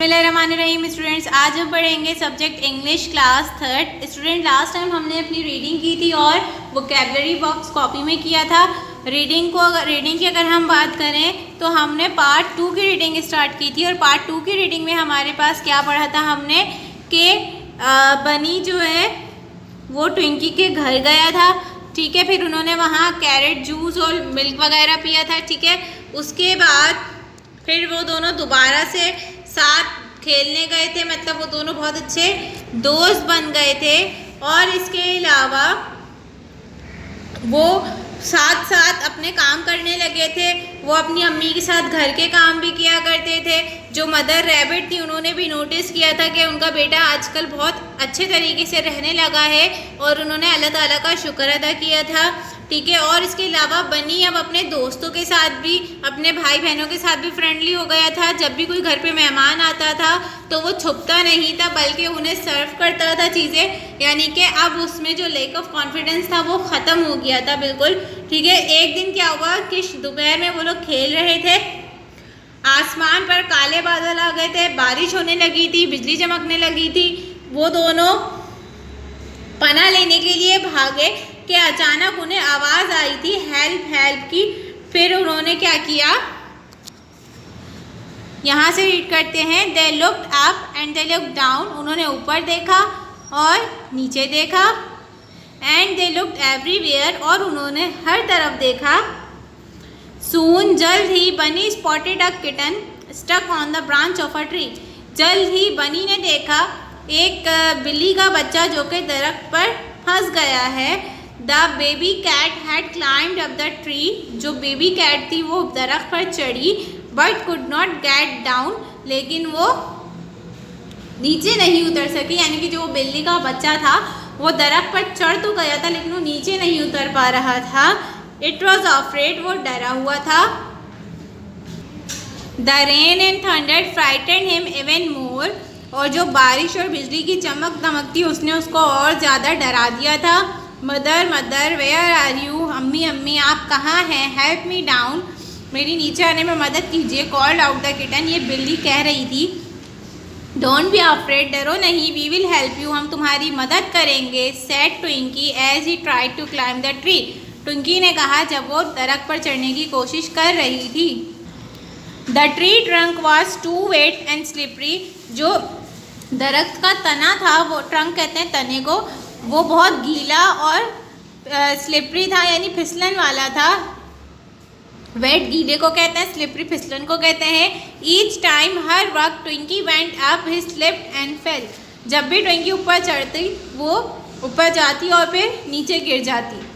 बिस्मिल्लाहिर्रहमानिर्रहीम स्टूडेंट्स, आज हम पढ़ेंगे subject English class third. Student last time हमने अपनी रीडिंग की थी और वोकैबुलरी बॉक्स कॉपी में किया था। रीडिंग की अगर हम बात करें तो हमने पार्ट 2 की रीडिंग स्टार्ट की थी और पार्ट 2 की रीडिंग में हमारे पास क्या पढ़ा था हमने कि बनी जो है वो ट्विंकी के घर गया था। ठीक है, फिर उन्होंने वहाँ कैरेट जूस और मिल्क वगैरह पिया था। ठीक है, उसके बाद फिर वो दोनों दोबारा से साथ खेलने गए थे, मतलब वो दोनों बहुत अच्छे दोस्त बन गए थे। और इसके अलावा वो साथ साथ अपने काम करने लगे थे। वो अपनी अम्मी के साथ घर के काम भी किया करते थे। जो मदर रैबिट थी उन्होंने भी नोटिस किया था कि उनका बेटा आजकल बहुत अच्छे तरीके से रहने लगा है और उन्होंने अल्लाह ताला का शुक्र अदा किया था। ठीक है, और इसके अलावा बनी अब अपने दोस्तों के साथ भी, अपने भाई बहनों के साथ भी फ्रेंडली हो गया था। जब भी कोई घर पे मेहमान आता था तो वो छुपता नहीं था बल्कि उन्हें सर्व करता था चीज़ें, यानी कि अब उसमें जो लेक ऑफ कॉन्फिडेंस था वो ख़त्म हो गया था बिल्कुल। ठीक है, एक दिन क्या हुआ कि दोपहर में वो लोग खेल रहे थे, आसमान पर काले बादल आ गए थे, बारिश होने लगी थी, बिजली चमकने लगी थी। वो दोनों पनाह लेने के लिए भागे कि अचानक उन्हें आवाज़ आई थी हेल्प हेल्प की। फिर उन्होंने क्या किया, यहाँ से रीड करते हैं, they looked up and they looked down. उन्होंने ऊपर देखा और नीचे देखा। एंड दे लुक्ड एवरीवेयर, और उन्होंने हर तरफ देखा। सून, जल्द ही, Bunny spotted a kitten stuck on the branch of a tree. जल्द ही बनी ने देखा एक बिल्ली का बच्चा जो कि दरख्त पर फंस गया है। The baby cat had climbed up the tree. जो बेबी कैट थी वो दरख्त पर चढ़ी, but could not get down, लेकिन वो नीचे नहीं उतर सकी। यानी कि जो बिल्ली का बच्चा था वो दरख्त पर चढ़ तो गया था लेकिन वो नीचे नहीं उतर पा रहा था। इट वॉज अफ्रेड, वो डरा हुआ था। The rain and thunder frightened him even more, और जो बारिश और बिजली की चमक दमक थी उसने उसको और ज़्यादा डरा दिया था। Mother mother where are you, अम्मी अम्मी आप कहाँ हैं। हेल्प मी डाउन, मेरी नीचे आने में मदद कीजिए। कॉल्ड आउट द किटन, ये बिल्ली कह रही थी। डोंट बी अफ्रेड, डरो नहीं। वी विल हेल्प यू, हम तुम्हारी मदद करेंगे। Said Twinky as he tried to climb the tree, Twinky ने कहा जब वो दरख्त पर चढ़ने की कोशिश कर रही थी। The tree trunk was too wet and slippery, जो दरख्त का तना था, वो ट्रंक कहते हैं तने को, वो बहुत गीला और स्लिपरी था, यानी फिसलन वाला था। वेट गीले को कहते हैं, स्लिपरी फिसलन को कहते हैं। ईच टाइम, हर वक्त, Twinky went up he slipped and fell, जब भी ट्विंकी ऊपर चढ़ती वो ऊपर जाती और फिर नीचे गिर जाती।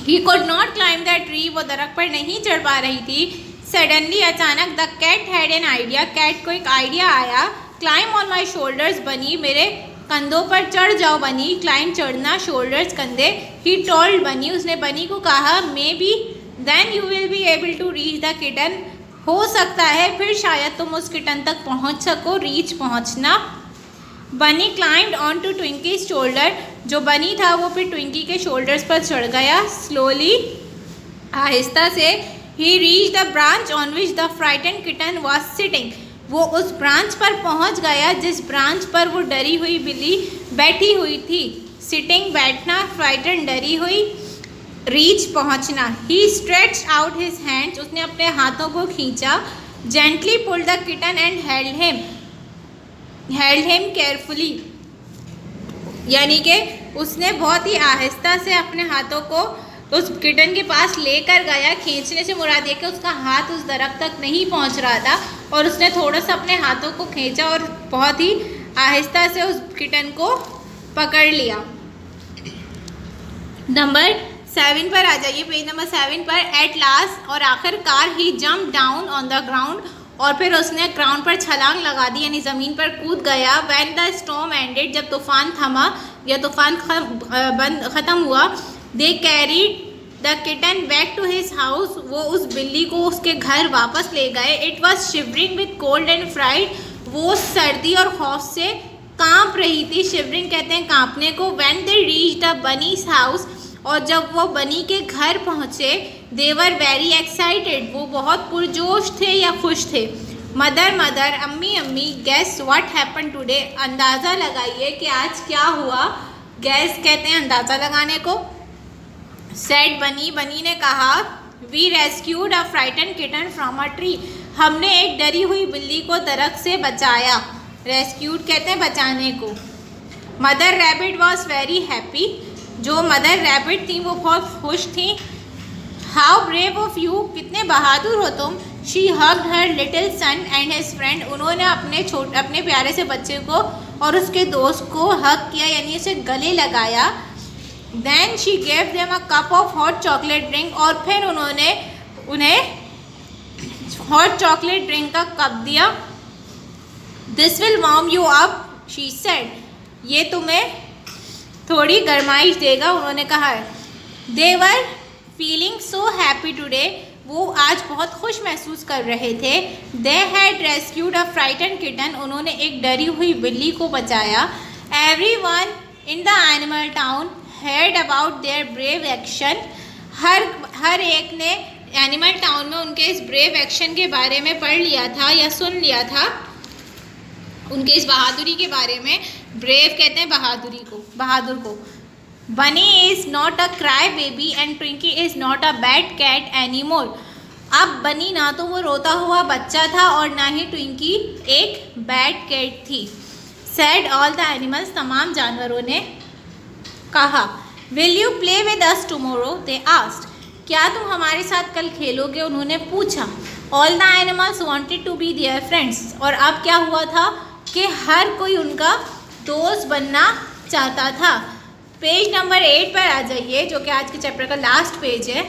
He could not climb the tree, वो दरख्त पर नहीं चढ़ पा रही थी। सडनली, अचानक, the cat had an idea, cat को एक आइडिया आया। क्लाइंब ऑन माई शोल्डर्स, बनी मेरे कंधों पर चढ़ जाओ। बनी, क्लाइंब चढ़ना, शोल्डर्स कंधे। ही टोल्ड बनी, उसने बनी को कहा, maybe then you will be able to reach the kitten, हो सकता है फिर शायद तुम उस किटन तक पहुंच सको। रीच, पहुंचना। बनी क्लाइंब्ड ऑन टू ट्विंकीज शोल्डर, जो बनी था वो फिर ट्विंकी के शोल्डर्स पर चढ़ गया। स्लोली, आहिस्ता से। He reach the branch on which the frightened kitten was sitting, वो उस ब्रांच पर पहुंच गया जिस ब्रांच पर वो डरी हुई बिल्ली बैठी हुई थी। सिटिंग, बैठना, फ्राइटन, डरी हुई। रीच, पहुंचना। ही स्ट्रेच्ड आउट हिज हैंड्स, उसने अपने हाथों को खींचा। Gently pulled the kitten and held him carefully, यानी कि उसने बहुत ही आहिस्ता से अपने हाथों को उस किटन के पास लेकर गया। खींचने से मुराद ये कि उसका हाथ उस दरख्त तक नहीं पहुंच रहा था और उसने थोड़ा सा अपने हाथों को खींचा और बहुत ही आहिस्ता से उस किटन को पकड़ लिया। नंबर 7 पर आ जाइए, पेज नंबर 7 पर। एट लास्ट, और आखिरकार, he jump down on the ground, और फिर उसने ग्राउंड पर छलांग लगा दी, यानी ज़मीन पर कूद गया। व्हेन द स्टॉर्म एंडेड, जब तूफान थमा या तूफान ख़त्म हुआ। They carried the kitten back to his house, वो उस बिल्ली को उसके घर वापस ले गए। It was shivering with cold and fried, वो सर्दी और खौफ से कांप रही थी। शिवरिंग कहते हैं कांपने को। When they reach the bunnies house, और जब वो बनी के घर पहुँचे, दे वर वेरी एक्साइटेड, वो बहुत पुरजोश थे या खुश थे। मदर मदर अम्मी अम्मी गेस व्हाट हैपन टुडे, अंदाज़ा लगाइए कि आज क्या हुआ। गेस कहते हैं अंदाज़ा लगाने को। सेड बनी, बनी ने कहा we rescued a frighten kitten from a tree, हमने एक डरी हुई बिल्ली को दरख्त से बचाया। रेस्क्यूड कहते हैं बचाने को। Mother rabbit was very happy, जो मदर रैबिट थी वो बहुत खुश थी। हाउ ब्रेव ऑफ यू, कितने बहादुर हो तुम। She hugged her little son and his friend, उन्होंने अपने प्यारे से बच्चे को और उसके दोस्त को हग किया, यानी उसे गले लगाया। Then she gave them a cup of hot chocolate drink, और फिर उन्होंने उन्हें हॉट चॉकलेट ड्रिंक का कप दिया। This will warm you up she said, ये तुम्हें थोड़ी गर्माइश देगा, उन्होंने कहा। They were feeling so happy today, वो आज बहुत खुश महसूस कर रहे थे। They had rescued a frighten kitten, उन्होंने एक डरी हुई बिल्ली को बचाया। Everyone in the animal town heard about their brave action, हर एक ने एनिमल टाउन में उनके इस ब्रेव एक्शन के बारे में पढ़ लिया था या सुन लिया था, उनके इस बहादुरी के बारे में। ब्रेव कहते हैं बहादुरी को, बहादुर को। Bunny is not a cry baby and Twinky is not a bad cat any more, अब बनी ना तो वो रोता हुआ बच्चा था और ना ही ट्विंकी एक बैड कैट थी। सैड ऑल द एनिमल्स, तमाम जानवरों ने कहा। Will you play with us tomorrow, they asked, क्या तुम हमारे साथ कल खेलोगे, उन्होंने पूछा। All the animals wanted to be their friends, और अब क्या हुआ था कि हर कोई उनका दोस्त बनना चाहता था। पेज नंबर 8 पर आ जाइए, जो कि आज के चैप्टर का लास्ट पेज है।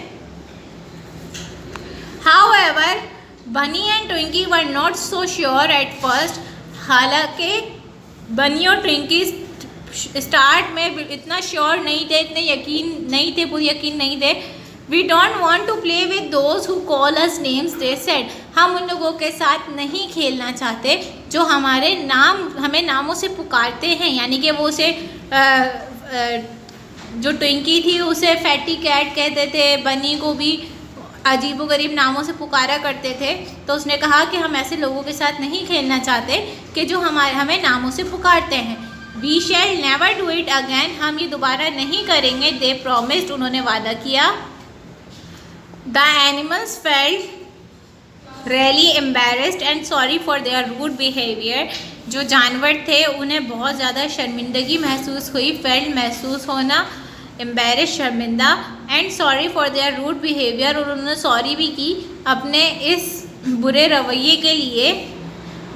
However Bunny and Twinky were not so sure at first, हालांकि बनी और ट्विंकी स्टार्ट में इतना श्योर नहीं थे, इतने यकीन नहीं थे, पूरी यकीन नहीं थे। We don't want to play with those who call us names, they said, हम उन लोगों के साथ नहीं खेलना चाहते जो हमें नामों से पुकारते हैं, यानी कि वो उसे जो ट्विंकी थी उसे फैटी कैट कहते थे, बनी को भी अजीबोगरीब नामों से पुकारा करते थे। तो उसने कहा कि हम ऐसे लोगों के साथ नहीं खेलना चाहते कि जो हमें नामों से पुकारते हैं। We shall never do it again, हम ये दोबारा नहीं करेंगे। दे प्रॉमिस्ड, उन्होंने वादा किया। The animals felt really embarrassed and sorry for their rude behaviour, जो जानवर थे उन्हें बहुत ज़्यादा शर्मिंदगी महसूस हुई। फेल्ट महसूस होना, एम्बेरस शर्मिंदा, and sorry for their rude behaviour, और उन्होंने सॉरी भी की अपने इस बुरे रवैये के लिए।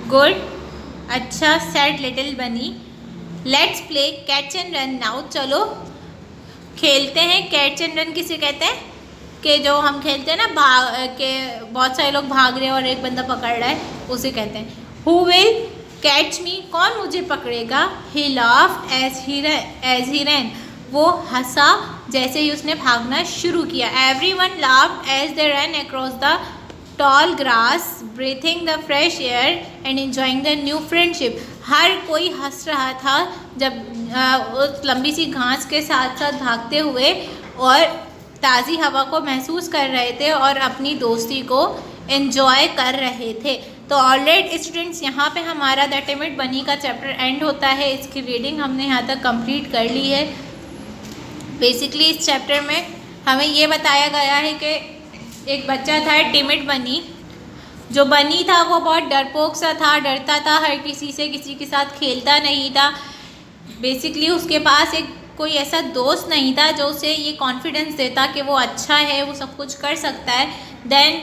गुड, अच्छा, सेड लिटिल बनी। Let's play catch and run now, चलो खेलते हैं। कैच एंड रन किसे कहते हैं कि जो हम खेलते हैं ना, के बहुत सारे लोग भाग रहे हैं और एक बंदा पकड़ रहा है, उसे कहते हैं। हु विल कैच मी, कौन मुझे पकड़ेगा। ही लाफ्ड एज ही रैन, वो हंसा जैसे ही उसने भागना शुरू किया। Everyone laughed as they ran across the tall grass, breathing the fresh air and enjoying the new friendship, हर कोई हंस रहा था जब उस लंबी सी घास के साथ साथ भागते हुए और ताज़ी हवा को महसूस कर रहे थे और अपनी दोस्ती को एंजॉय कर रहे थे। तो ऑलराइट स्टूडेंट्स, यहाँ पे हमारा द टिमिड बनी का चैप्टर एंड होता है। इसकी रीडिंग हमने यहाँ तक कंप्लीट कर ली है। बेसिकली इस चैप्टर में हमें ये बताया गया है कि एक बच्चा था टिमिड बनी। जो बनी था वो बहुत डरपोक सा था, डरता था हर किसी से, किसी के साथ खेलता नहीं था। बेसिकली उसके पास कोई ऐसा दोस्त नहीं था जो उसे ये कॉन्फिडेंस देता कि वो अच्छा है, वो सब कुछ कर सकता है। देन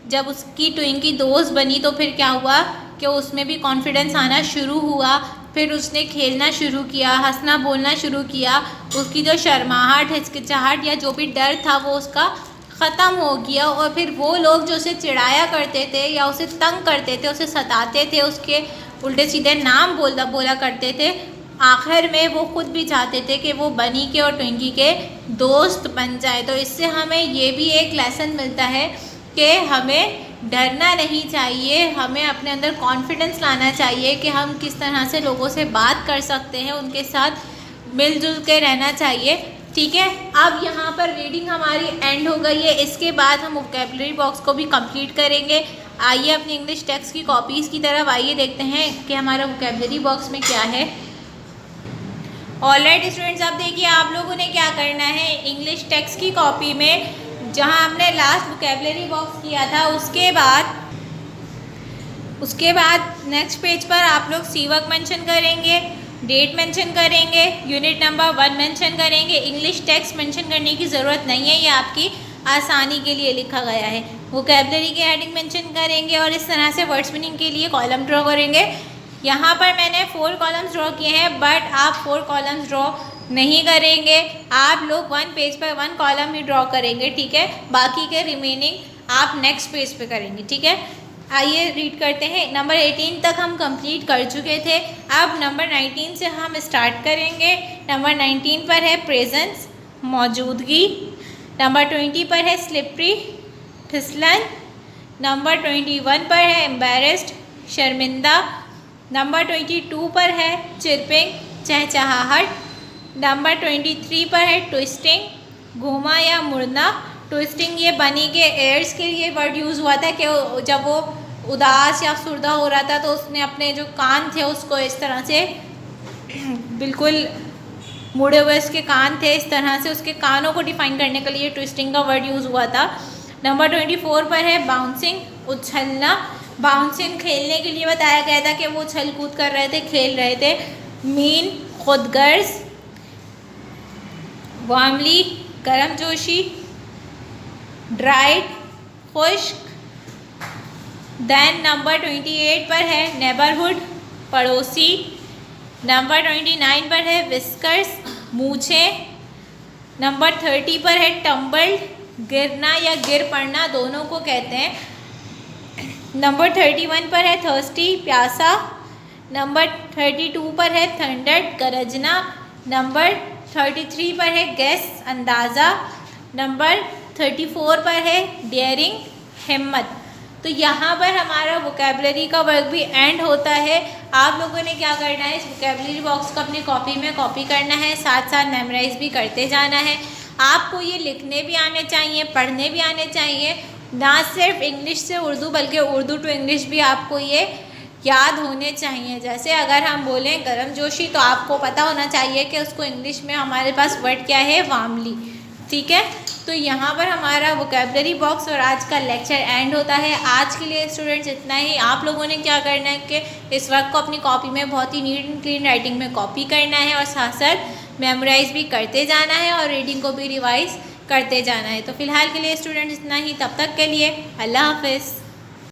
जब उसकी ट्विंकी दोस्त बनी तो फिर क्या हुआ कि उसमें भी कॉन्फिडेंस आना शुरू हुआ। फिर उसने खेलना शुरू किया, हंसना बोलना शुरू किया। उसकी जो शर्माहट, हिचकिचाहट या जो भी डर था वो उसका ख़त्म हो गया। और फिर वो लोग जो उसे चिढ़ाया करते थे या उसे तंग करते थे, उसे सताते थे, उसके उल्टे सीधे नाम बोला करते थे, आखिर में वो खुद भी चाहते थे कि वो बनी के और ट्विंकी के दोस्त बन जाए। तो इससे हमें ये भी एक लेसन मिलता है कि हमें डरना नहीं चाहिए, हमें अपने अंदर कॉन्फिडेंस लाना चाहिए कि हम किस तरह से लोगों से बात कर सकते हैं, उनके साथ मिलजुल के रहना चाहिए। ठीक है, अब यहाँ पर रीडिंग हमारी एंड हो गई है। इसके बाद हम वोकैबुलरी बॉक्स को भी कंप्लीट करेंगे। आइए अपनी इंग्लिश टेक्स्ट की कॉपीज़ की तरफ आइए, देखते हैं कि हमारा वोकेबलरी बॉक्स में क्या है। ऑलराइट स्टूडेंट्स, अब देखिए आप लोगों ने क्या करना है, इंग्लिश टेक्स्ट की कॉपी में जहां हमने लास्ट वोकेबलरी बॉक्स किया था उसके बाद नेक्स्ट पेज पर आप लोग सी वर्क मेंशन करेंगे, डेट मेंशन करेंगे, यूनिट नंबर 1 मेंशन करेंगे। इंग्लिश टेक्स्ट मेंशन करने की ज़रूरत नहीं है, ये आपकी आसानी के लिए लिखा गया है। वोकेबलरी के हेडिंग मेंशन करेंगे और इस तरह से वर्ड्स मीनिंग के लिए कॉलम ड्रॉ करेंगे। यहाँ पर मैंने 4 कॉलम्स ड्रॉ किए हैं, बट आप 4 कॉलम्स ड्रॉ नहीं करेंगे, आप लोग 1 पेज पर 1 कॉलम ही ड्रॉ करेंगे, ठीक है। बाकी के रिमेनिंग आप नेक्स्ट पेज पे करेंगे, ठीक है। आइए रीड करते हैं। नंबर 18 तक हम कंप्लीट कर चुके थे, अब नंबर 19 से हम स्टार्ट करेंगे। नंबर 19 पर है प्रेजेंस, मौजूदगी। नंबर 20 पर है स्लिपरी, फिसलन। नंबर 21 पर है एम्बैरेस्ड, शर्मिंदा। नंबर 22 पर है चिरपिंग, चहचहाहट। नंबर 23 पर है ट्विस्टिंग, घूमा या मुड़ना। ट्विस्टिंग ये बनी के एयर्स के लिए वर्ड यूज़ हुआ था कि जब वो उदास या सुरदा हो रहा था तो उसने अपने जो कान थे उसको इस तरह से बिल्कुल मुड़े हुए उसके कान थे, इस तरह से उसके कानों को डिफाइन करने के लिए ट्विस्टिंग का वर्ड यूज़ हुआ था। नंबर 24 पर है बाउंसिंग, उछलना। बाउंसिंग खेलने के लिए बताया गया था कि वो उछल कूद कर रहे थे, खेल रहे थे। मीन, खुदगर्ज। वार्मली, गर्मजोशी। ड्राइड, खुश्क। देन नंबर 28 पर है नेबरहुड, पड़ोसी। नंबर 29 पर है विस्कर्स, मूछें। नंबर 30 पर है टम्बल्ड, गिरना या गिर पड़ना, दोनों को कहते हैं। नंबर 31 पर है थर्स्टी, प्यासा। नंबर 32 पर है थंडर्ड, गरजना। नंबर 33 पर है गेस, अंदाज़ा। नंबर 34 पर है डेयरिंग, हिम्मत। तो यहाँ पर हमारा वोकेबलरी का वर्क भी एंड होता है। आप लोगों ने क्या करना है, इस वोकेबलरी बॉक्स को अपनी कॉपी में कॉपी करना है, साथ साथ मेमोराइज भी करते जाना है। आपको ये लिखने भी आने चाहिए, पढ़ने भी आने चाहिए, ना सिर्फ इंग्लिश से उर्दू बल्कि उर्दू टू इंग्लिश भी आपको ये याद होने चाहिए। जैसे अगर हम बोलें गर्मजोशी तो आपको पता होना चाहिए कि उसको इंग्लिश में हमारे पास वर्ड क्या है, वार्मली, ठीक है। तो यहाँ पर हमारा वोकेबलरी बॉक्स और आज का लेक्चर एंड होता है। आज के लिए स्टूडेंट्स इतना ही। आप लोगों ने क्या करना है कि इस वर्क को अपनी कॉपी में बहुत ही नीट एंड क्लीन राइटिंग में कॉपी करना है और साथ साथ मेमोराइज भी करते जाना है और रीडिंग को भी रिवाइज करते जाना है। तो फिलहाल के लिए स्टूडेंट्स इतना ही, तब तक के लिए अल्लाह हाफिज़।